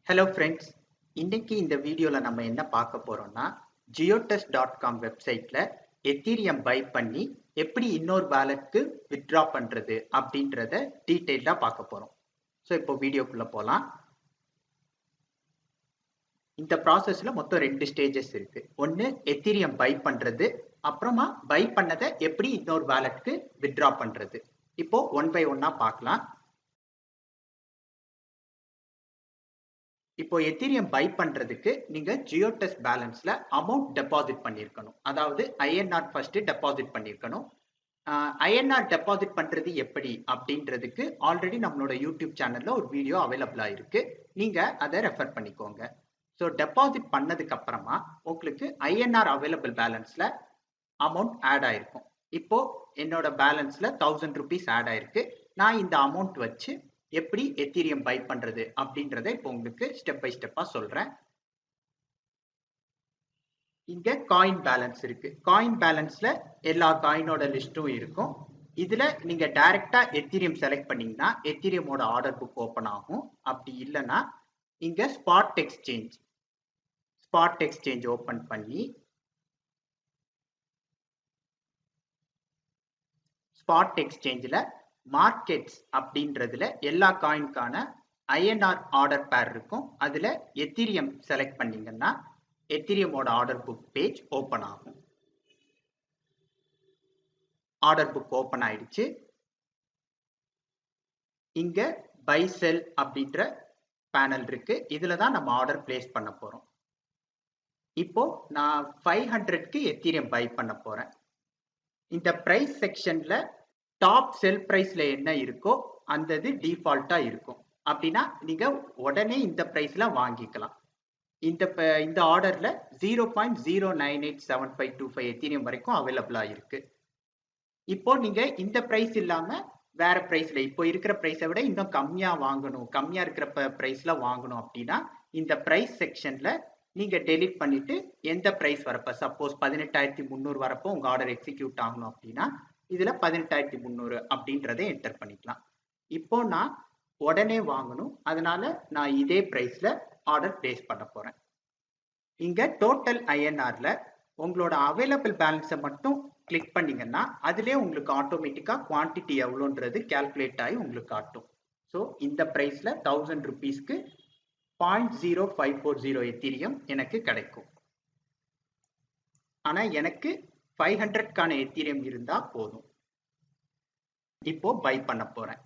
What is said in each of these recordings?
Hello friends, இன்னைக்கு இந்த வீடியோவில் நம்ம என்ன பார்க்க போகிறோம்னா geotest.com வெப்சைட்டில் எத்தீரியம் பை பண்ணி எப்படி இன்னொரு வேலெட்க்கு வித்ட்ரா பண்ணுறது அப்படின்றத டீட்டெயில்டாக பார்க்க போகிறோம். ஸோ இப்போ வீடியோக்குள்ளே போகலாம். இந்த ப்ராசஸில் மொத்தம் 2 ஸ்டேஜஸ் இருக்குது. ஒன்று எத்தீரியம் பை பண்ணுறது, அப்புறமா பை பண்ணதை எப்படி இன்னொரு வேலெட்க்கு வித்ட்ரா பண்ணுறது. இப்போது ஒன் பை ஒன்னாக பார்க்கலாம். இப்போ எத்தீரியம் பை பண்றதுக்கு நீங்க ஜியோடெஸ்ட் பேலன்ஸ்ல அமௌண்ட் டெபாசிட் பண்ணிருக்கணும். அதாவது ஐஎன்ஆர் ஃபர்ஸ்ட் டெபாசிட் பண்ணிருக்கணும். ஐஎன்ஆர் டெபாசிட் பண்றது எப்படி அப்படின்றதுக்கு ஆல்ரெடி நம்மளோட யூடியூப் சேனல்ல ஒரு வீடியோ அவைலபிளா இருக்கு. நீங்க அதை ரெஃபர் பண்ணிக்கோங்க. ஸோ டெபாசிட் பண்ணதுக்கு அப்புறமா உங்களுக்கு ஐஎன்ஆர் அவைலபிள் பேலன்ஸ்ல அமௌண்ட் ஆட் ஆயிருக்கும். இப்போ என்னோட பேலன்ஸ்ல 1000 rupees ஆட் ஆயிருக்கு. நான் இந்த அமௌண்ட் வச்சு எப்படி எத்தீரியம் பை பண்றது அப்படின்றத இப்போ உங்களுக்கு ஸ்டெப் பை ஸ்டெப்பா சொல்றேன். இங்க காயின் பேலன்ஸ் இருக்கு. காயின் பேலன்ஸ்ல எல்லா காயினோட லிஸ்டும் இருக்கும். இதுல நீங்க டைரக்டா எத்தீரியம் செலக்ட் பண்ணீங்கன்னா எத்தீரியமோட ஆர்டர் புக் ஓபன் ஆகும். அப்படி இல்லைன்னா இங்க ஸ்பாட் எக்ஸ்சேஞ்ச் ஓபன் பண்ணி ஸ்பாட் எக்ஸ்சேஞ்சில் மார்க்கெட்ஸ் அப்படின்றதுல எல்லா காயின்கான ஐஎன்ஆர் ஆர்டர் பேர் இருக்கும். அதுல எத்தீரியம் செலக்ட் பண்ணீங்கன்னா எத்தீரியமோட ஆர்டர் புக் பேஜ் ஓபன் ஆகும். ஆர்டர் புக் ஓபன் ஆயிடுச்சு. இங்க பை செல் அப்படின்ற பேனல் இருக்கு. இதுல தான் நம்ம ஆர்டர் பிளேஸ் பண்ண போறோம். இப்போ நான் 500க்கு எத்தீரியம் பை பண்ண போறேன். இந்த பிரைஸ் செக்ஷன்ல டாப் செல் பிரைஸ்ல என்ன இருக்கோ அந்த இது டிஃபால்ட்டா இருக்கும். அப்படின்னா நீங்க உடனே இந்த பிரைஸ்ல வாங்கிக்கலாம். இந்த ஆர்டர்ல 0.0987525 எத்தீரியம் வரைக்கும் அவைலபிளா இருக்கு. இப்போ நீங்க இந்த பிரைஸ் இல்லாம வேற பிரைஸ்ல இப்போ இருக்கிற பிரைஸை விட இன்னும் கம்மியா வாங்கணும், கம்மியா இருக்கிற பிரைஸ்ல வாங்கணும் அப்படின்னா இந்த பிரைஸ் செக்ஷன்ல நீங்க டெலிட் பண்ணிட்டு எந்த பிரைஸ் வரப்ப சப்போஸ் 18,300 வரப்போ உங்க ஆர்டர் எக்ஸிக்யூட் ஆகணும் அப்படின்னா இதுல 18,300 அப்படின்றத என்டர் பண்ணிக்கலாம். இப்போ நான் உடனே வாங்கணும், அதனால நான் இதே பிரைஸ்ல ஆர்டர் பிளேஸ் பண்ண போறேன். இங்க டோட்டல் ஐஎன்ஆர்ல உங்களோட அவைலபிள் பேலன்ஸை மட்டும் கிளிக் பண்ணீங்கன்னா அதுலேயே உங்களுக்கு ஆட்டோமேட்டிக்கா குவான்டிட்டி எவ்வளோன்றது கால்குலேட் ஆகி உங்களுக்கு காட்டும். ஸோ இந்த பிரைஸ்ல 1000 rupeesக்கு 0.0540 எத்தீரியம் எனக்கு கிடைக்கும். ஆனா எனக்கு 500க்கான எத்தீரியம் இருந்தா போதும். இப்போ பை பண்ண போறேன்.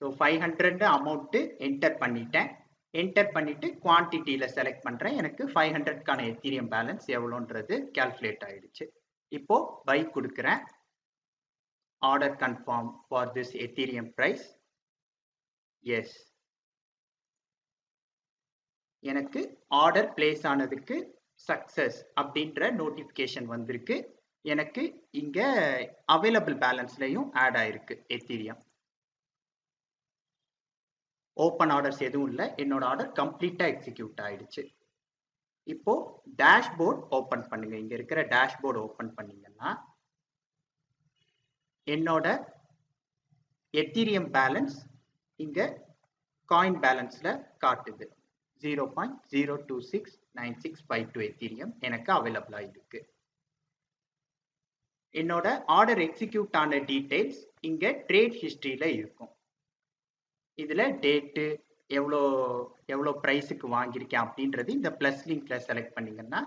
ஸோ 500 அமௌண்ட் என்டர் பண்ணிட்டேன். என்டர் பண்ணிட்டு குவான்டிட்டியில செலக்ட் பண்றேன். எனக்கு 500க்கான எத்தீரியம் பேலன்ஸ் எவ்வளோன்றது கால்குலேட் ஆயிடுச்சு. இப்போ பை கொடுக்குறேன். Order confirm for this ethereum price. Yes, எனக்கு ஆர்டர் பிளேஸ் ஆனதுக்கு சக்சஸ் அப்படின்ற நோட்டிபிகேஷன் வந்திருக்கு. எனக்கு இங்க அவைலபிள் பேலன்ஸ்லயும் ஆட் ஆயிருக்கு எத்தீரியம். ஓப்பன் ஆர்டர்ஸ் எதுவும் இல்லை. என்னோட ஆர்டர் கம்ப்ளீட்டா எக்ஸிக்யூட் ஆயிடுச்சு. இப்போ டேஷ்போர்ட் ஓபன் பண்ணுங்க. இங்க இருக்கிற டேஷ்போர்ட் ஓபன் பண்ணீங்கன்னா என்னோட எத்தீரியம் பேலன்ஸ் இங்க காயின் பேலன்ஸ்ல காட்டுது. 0.0269652 எத்தீரியம் எனக்கு அவைலபிளா இருக்கு. என்னோட ஆர்டர் எக்ஸிக்யூட் ஆன டீடைல்ஸ் இங்க ட்ரேட் ஹிஸ்டரியில இருக்கும். இதுல டேட்டு எவ்வளோ பிரைஸுக்கு வாங்கியிருக்கேன் அப்படின்றது இந்த பிளஸ் லிங்க்ல செலக்ட் பண்ணீங்கன்னா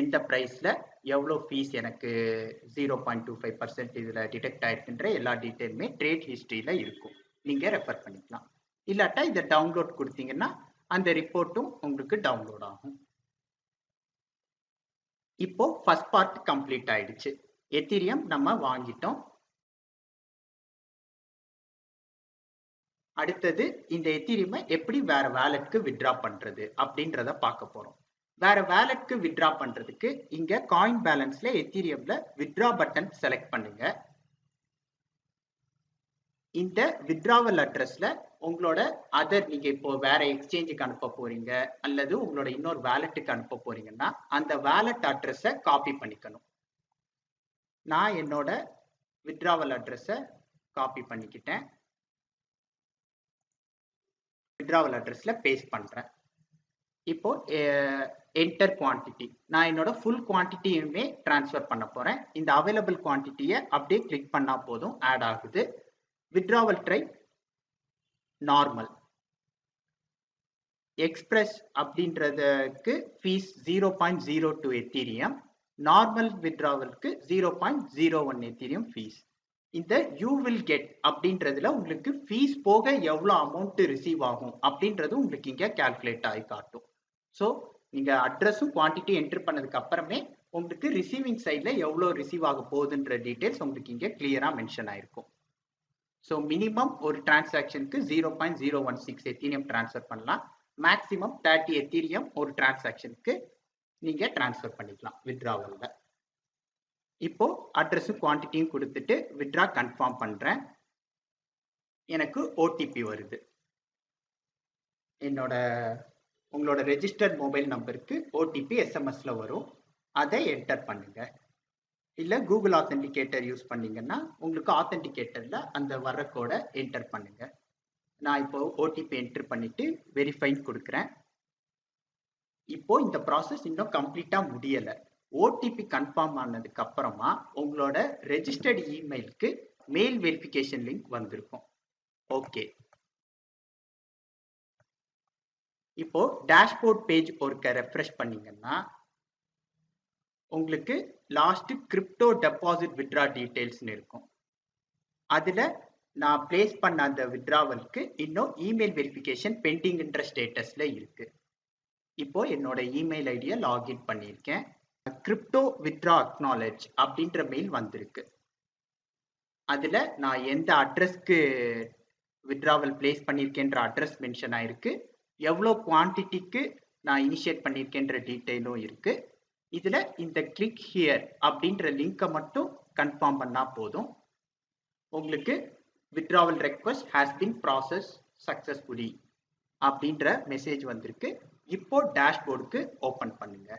எந்த பிரைஸ்ல எவ்வளோ ஃபீஸ் எனக்கு 0.25% இதுல டிடெக்ட் ஆயிருக்குன்ற எல்லா டீட்டெயிலுமே ட்ரேட் ஹிஸ்டரியில இருக்கும். நீங்க ரெஃபர் பண்ணிக்கலாம். இல்லாட்டா இதை டவுன்லோட் கொடுத்தீங்கன்னா அந்த ரிப்போர்ட்டும் உங்களுக்கு டவுன்லோட் ஆகும். இப்போ ஃபர்ஸ்ட் பார்ட் கம்ப்ளீட் ஆயிடுச்சு. எத்தீரியம் நம்ம வாங்கிட்டோம். அடுத்தது இந்த எத்தீரியமை எப்படி வேற வேலெட்க்கு வித்ட்ரா பண்றது அப்படின்றத பார்க்க போறோம். வேற வேலெட்க்கு வித்ட்ரா பண்றதுக்கு இங்க காயின் பேலன்ஸ்ல எத்தீரியம்ல வித்ட்ரா பட்டன் செலக்ட் பண்ணுங்க. இந்த வித்ட்ராவல் அட்ரஸ்ல உங்களோட நீங்க இப்போ வேற எக்ஸ்சேஞ்சுக்கு அனுப்ப போறீங்க அல்லது உங்களோட இன்னொரு வேலெட்டுக்கு அனுப்ப போறீங்கன்னா அந்த வேலெட் அட்ரஸை காப்பி பண்ணிக்கணும். நான் என்னோட வித்ட்ராவல் அட்ரஸை காப்பி பண்ணிக்கிட்டேன். வித்ட்ராவல் அட்ரஸ்ல பேஸ்ட் பண்றேன். இப்போ என்டர் குவான்டிட்டி, நான் என்னோட ஃபுல் குவான்டிட்டியுமே ட்ரான்ஸ்ஃபர் பண்ண போறேன். இந்த அவைலபிள் குவான்டிட்டியை அப்படியே கிளிக் பண்ணா போதும், ஆட் ஆகுது. Withdrawal type normal. எக்ஸ்பிரஸ் அப்படின்றதுக்கு ஃபீஸ் 0.02 எத்தீரியம், நார்மல் வித்ட்ராவலுக்கு 0.01 எத்தீரியம் ஃபீஸ். இந்த யூ வில் கெட் அப்படின்றதுல உங்களுக்கு ஃபீஸ் போக எவ்வளோ அமௌண்ட் ரிசீவ் ஆகும் அப்படின்றது உங்களுக்கு இங்க கால்குலேட் ஆகி காட்டும். ஸோ நீங்க அட்ரஸும் குவான்டிட்டி என்டர் பண்ணதுக்கு அப்புறமே உங்களுக்கு ரிசீவிங் சைட்ல எவ்வளோ ரிசீவ் ஆக போகுதுன்ற டீடைல்ஸ் உங்களுக்கு இங்க கிளியரா மென்ஷன் ஆயிருக்கும். ஸோ மினிமம் ஒரு டிரான்சாக்ஷனுக்கு 0.016 எத்தீரியம் டிரான்ஸ்ஃபர் பண்ணலாம். மேக்ஸிமம் 30 எத்தீரியம் ஒரு டிரான்சாக்ஷனுக்கு நீங்க டிரான்ஸ்ஃபர் பண்ணிக்கலாம் வித்ட்ராவல்ல. இப்போ அட்ரஸும் குவான்டிட்டியும் கொடுத்துட்டு வித்ட்ரா கன்ஃபார்ம் பண்றேன். எனக்கு ஓடிபி வருது. உங்களோட ரெஜிஸ்டர்ட் மொபைல் நம்பருக்கு ஓடிபி எஸ்எம்எஸ்ல வரும். அதை என்டர் பண்ணுங்க. இல்ல கூகுள் ஆத்தென்டிகேட்டர் யூஸ் பண்ணீங்கன்னா உங்களுக்கு ஆத்தென்டிகேட்டர்ல அந்த வர்ற கோடை என்டர் பண்ணுங்க. நான் இப்போ ஓடிபி என்டர் பண்ணிட்டு வெரிஃபைன் கொடுக்குறேன். இப்போ இந்த ப்ராசஸ் இன்னும் கம்ப்ளீட்டா முடியல. ஓடிபி கன்ஃபார்ம் ஆனதுக்கு அப்புறமா உங்களோட ரெஜிஸ்டர்ட் இமெயிலுக்கு மெயில் வெரிஃபிகேஷன் லிங்க் வந்திருக்கும். ஓகே, இப்போ டேஷ்போர்ட் பேஜ் ஒருக்க ரெஃப்ரெஷ் பண்ணீங்கன்னா உங்களுக்கு லாஸ்ட் கிரிப்டோ டெபாசிட் வித்ட்ரா டீடைல்ஸ்னு இருக்கும். அதுல நான் பிளேஸ் பண்ண அந்த வித்ட்ராவலுக்கு இன்னும் இமெயில் வெரிஃபிகேஷன் பெண்டிங்ன்ற ஸ்டேட்டஸ்ல இருக்கு. இப்போ என்னோட இமெயில் ஐடியை லாகின் பண்ணியிருக்கேன். கிரிப்டோ வித்ட்ரா அக்னாலேஜ் அப்படின்ற மெயில் வந்திருக்கு. அதுல நான் எந்த அட்ரஸ்க்கு வித்ட்ராவல் பிளேஸ் பண்ணியிருக்கேன்ற அட்ரஸ் மென்ஷன் ஆயிருக்கு. எவ்வளோ குவான்டிட்டிக்கு நான் இனிஷியேட் பண்ணியிருக்கேன்ற டீட்டெயிலும் இருக்கு. இதுல இந்த கிளிக் ஹியர் அப்படின்ற லிங்கை மட்டும் கன்ஃபார்ம் பண்ணா போதும். உங்களுக்கு withdrawal request has been processed successfully அப்படின்ற மெசேஜ் வந்திருக்கு. இப்போ டேஷ்போர்டுக்கு ஓபன் பண்ணுங்க.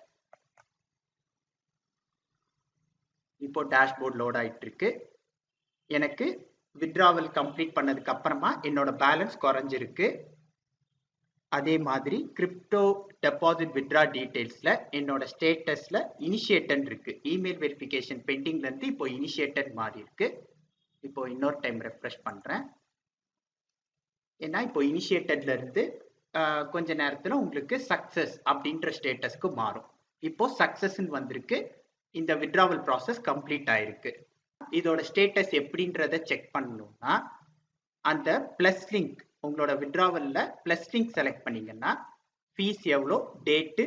இப்போ டேஷ்போர்ட் லோட் ஆயிட்டு இருக்கு. எனக்கு withdrawal கம்ப்ளீட் பண்ணதுக்கு அப்புறமா என்னோட பேலன்ஸ் குறைஞ்சிருக்கு. அதே மாதிரி கிரிப்டோ டெபாசிட் வித்ட்ரா டீடைல்ஸ்ல என்னோட ஸ்டேட்டஸ்ல இனிஷியேட்டட் இருக்கு. இமெயில் வெரிஃபிகேஷன் பெண்டிங்ல இருந்து இப்போ இனிஷியேட்டட் மாறி இருக்கு. இப்போ இன்னொரு டைம் ரெஃப்ரெஷ் பண்றேன். ஏன்னா இப்போ இனிஷியேட்டட்ல இருந்து கொஞ்ச நேரத்துல உங்களுக்கு சக்சஸ் அப்படின்ற ஸ்டேட்டஸ்க்கு மாறும். இப்போ சக்சஸ் வந்திருக்கு. இந்த withdrawal ப்ராசஸ் கம்ப்ளீட் ஆயிருக்கு. இதோட ஸ்டேட்டஸ் எப்படின்றத செக் பண்ணணும்னா அந்த பிளஸ் லிங்க், உங்களோட வித்ட்ராவல்ல பிளஸ் லிங்க் செலக்ட் பண்ணீங்கன்னா ஃபீஸ் எவ்வளோ, டேட்டு,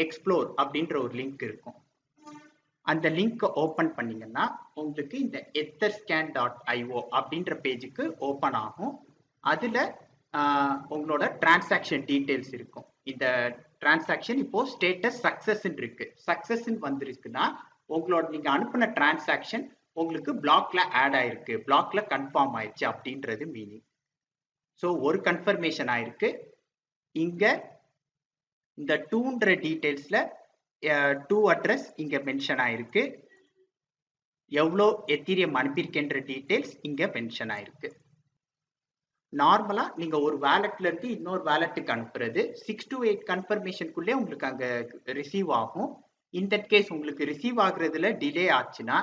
எக்ஸ்ப்ளோர் அப்படின்ற ஒரு லிங்க் இருக்கும். அந்த லிங்க் ஓபன் பண்ணீங்கன்னா உங்களுக்கு இந்த etherscan.io அப்படின்ற பேஜுக்கு ஓபன் ஆகும். அதுல உங்களோட டிரான்சாக்ஷன் டீடைல்ஸ் இருக்கும். இந்த டிரான்சாக்ஷன் இப்போ ஸ்டேட்டஸ் சக்சஸ் இருக்கு. சக்சஸ் வந்திருக்குன்னா உங்களோட நீங்க அனுப்பின டிரான்சாக்ஷன் உங்களுக்கு பிளாக்ல ஆட் ஆயிருக்கு, பிளாக்ல கன்ஃபார்ம் ஆயிடுச்சு அப்படின்றது மீனிங். ஸோ ஒரு கன்ஃபர்மேஷன் ஆயிருக்கு. இங்க இந்த டூன்ற டீடைல்ஸ்ல டூ அட்ரஸ் இங்க மென்ஷன் ஆயிருக்கு. எவ்வளோ எத்தீரியம் அனுப்பியிருக்கின்ற டீடைல்ஸ் இங்க மென்ஷன் ஆயிருக்கு. நார்மலா நீங்க ஒரு வேலட்ல இருந்து இன்னொரு வேலட்டுக்கு அனுப்புறது 6 to 8 கன்ஃபர்மேஷனுக்குள்ளே உங்களுக்கு அங்க ரிசீவ் ஆகும். இந்த கேஸ் உங்களுக்கு ரிசீவ் ஆகுறதுல டிலே ஆச்சுன்னா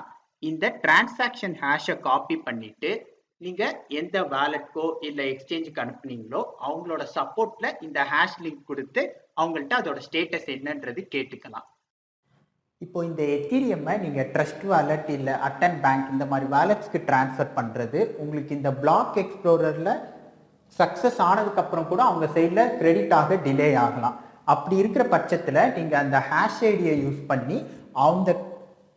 இந்த டிரான்சாக்ஷன் ஹேஷை காப்பி பண்ணிட்டு நீங்க எந்த வேலட்கோ இல்ல எக்ஸ்சேஞ்சுக்கு அனுப்புனீங்களோ அவங்களோட சப்போர்ட்ல இந்த ஹேஷ் லிங்க் கொடுத்து அவங்கள்ட்ட அதோட ஸ்டேட்டஸ் என்னன்றது கேட்டுக்கலாம். இப்போ இந்த எத்தீரியமை நீங்க ட்ரஸ்ட் வாலெட் இல்ல அட்டன் பேங்க் இந்த மாதிரி வாலெட்ஸ்க்கு டிரான்ஸ்ஃபர் பண்றது உங்களுக்கு இந்த பிளாக் எக்ஸ்ப்ளோரர்ல சக்சஸ் ஆனதுக்கு அப்புறம் கூட அவங்க சைட்ல கிரெடிட் ஆக டிலே ஆகலாம். அப்படி இருக்கிற பட்சத்துல நீங்க அந்த ஹேஷ் ஐடியை யூஸ் பண்ணி அந்த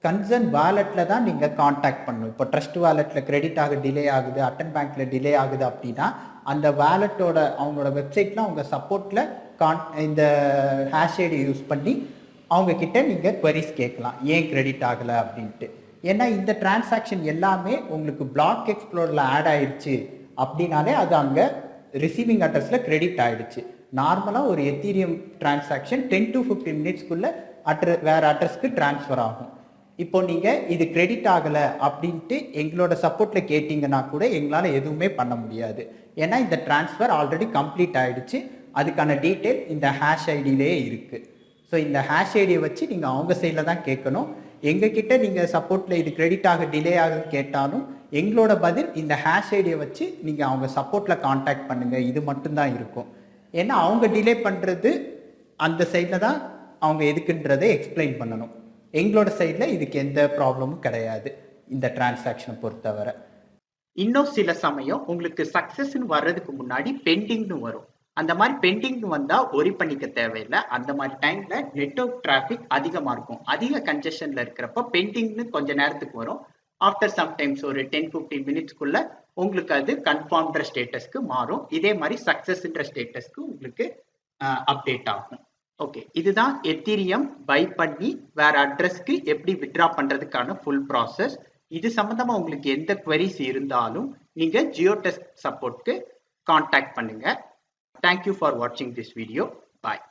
கன்சர்ன் வாலெட்ல தான் நீங்க கான்டாக்ட் பண்ணணும். இப்போ ட்ரஸ்ட் வாலெட்ல கிரெடிட் ஆக டிலே ஆகுது, அட்டன் பேங்க்ல டிலே ஆகுது அப்படின்னா அந்த வாலெட்டோட அவங்களோட வெப்சைட்ல அவங்க சப்போர்ட்ல இந்த ஹேஷ் ஐடியை யூஸ் பண்ணி அவங்க கிட்ட நீங்க queries கேட்கலாம், ஏன் கிரெடிட் ஆகல அப்படின்ட்டு. ஏன்னா இந்த டிரான்சாக்ஷன் எல்லாமே உங்களுக்கு பிளாக் எக்ஸ்ப்ளோர்ல ஆட் ஆயிடுச்சு அப்படின்னாலே அது அங்க ரிசீவிங் அட்ரஸ்ல கிரெடிட் ஆயிடுச்சு. நார்மலா ஒரு எத்தீரியம் டிரான்சாக்ஷன் 10 to 15 மினிட்ஸ்க்குள்ள வேற அட்ரஸ்க்கு டிரான்ஸ்ஃபர் ஆகும். இப்போ நீங்கள் இது கிரெடிட் ஆகலை அப்படின்ட்டு எங்களோட சப்போர்ட்டில் கேட்டிங்கன்னா கூட எங்களால் எதுவுமே பண்ண முடியாது. ஏன்னா இந்த ட்ரான்ஸ்ஃபர் ஆல்ரெடி கம்ப்ளீட் ஆகிடுச்சு. அதுக்கான டீட்டெயில் இந்த ஹேஷ் ஐடியிலே இருக்குது. ஸோ இந்த ஹேஷ் ஐடியை வச்சு நீங்கள் அவங்க சைடில் தான் கேட்கணும். எங்ககிட்ட நீங்கள் சப்போர்ட்டில் இது கிரெடிட் ஆக டிலே ஆகுது கேட்டாலும் எங்களோட பதில் இந்த ஹேஷ் ஐடியை வச்சு நீங்கள் அவங்க சப்போர்ட்டில் காண்டாக்ட் பண்ணுங்கள், இது மட்டும்தான் இருக்கும். ஏன்னா அவங்க டிலே பண்ணுறது அந்த சைடில் தான் அவங்க எதுக்குன்றதை எக்ஸ்பிளைன் பண்ணணும். எங்களோட சைடில் இதுக்கு எந்த ப்ராப்ளமும் கிடையாது இந்த டிரான்சாக்ஷனை பொறுத்தவரை. இன்னும் சில சமயம் உங்களுக்கு சக்ஸஸ்ன்னு வர்றதுக்கு முன்னாடி பெண்டிங்னு வரும். அந்த மாதிரி பெண்டிங் வந்தால் ஒரி பண்ணிக்க தேவையில்லை. அந்த மாதிரி டைமில் நெட்வொர்க் டிராஃபிக் அதிகமாக இருக்கும். அதிக கன்ஜெஷனில் இருக்கிறப்ப பெண்டிங்னு கொஞ்ச நேரத்துக்கு வரும். ஆஃப்டர் சம்டைம்ஸ் ஒரு 10-15 மினிட்ஸ்க்குள்ள உங்களுக்கு அது கன்ஃபார்ம்ன்ற ஸ்டேட்டஸ்க்கு மாறும். இதே மாதிரி சக்ஸஸ்ன்ற ஸ்டேட்டஸ்க்கு உங்களுக்கு அப்டேட் ஆகும். ஓகே, இதுதான் எத்தீரியம் பை பண்ணி வேற அட்ரஸ்க்கு எப்படி வித்ட்ரா பண்றதுக்கான ஃபுல் ப்ராசஸ். இது சம்பந்தமா உங்களுக்கு எந்த குவரிஸ் இருந்தாலும் நீங்க ஜியோடெஸ்க் சப்போர்ட்க்கு கான்டாக்ட் பண்ணுங்க. தேங்க்யூ ஃபார் வாட்சிங் திஸ் வீடியோ. பாய்.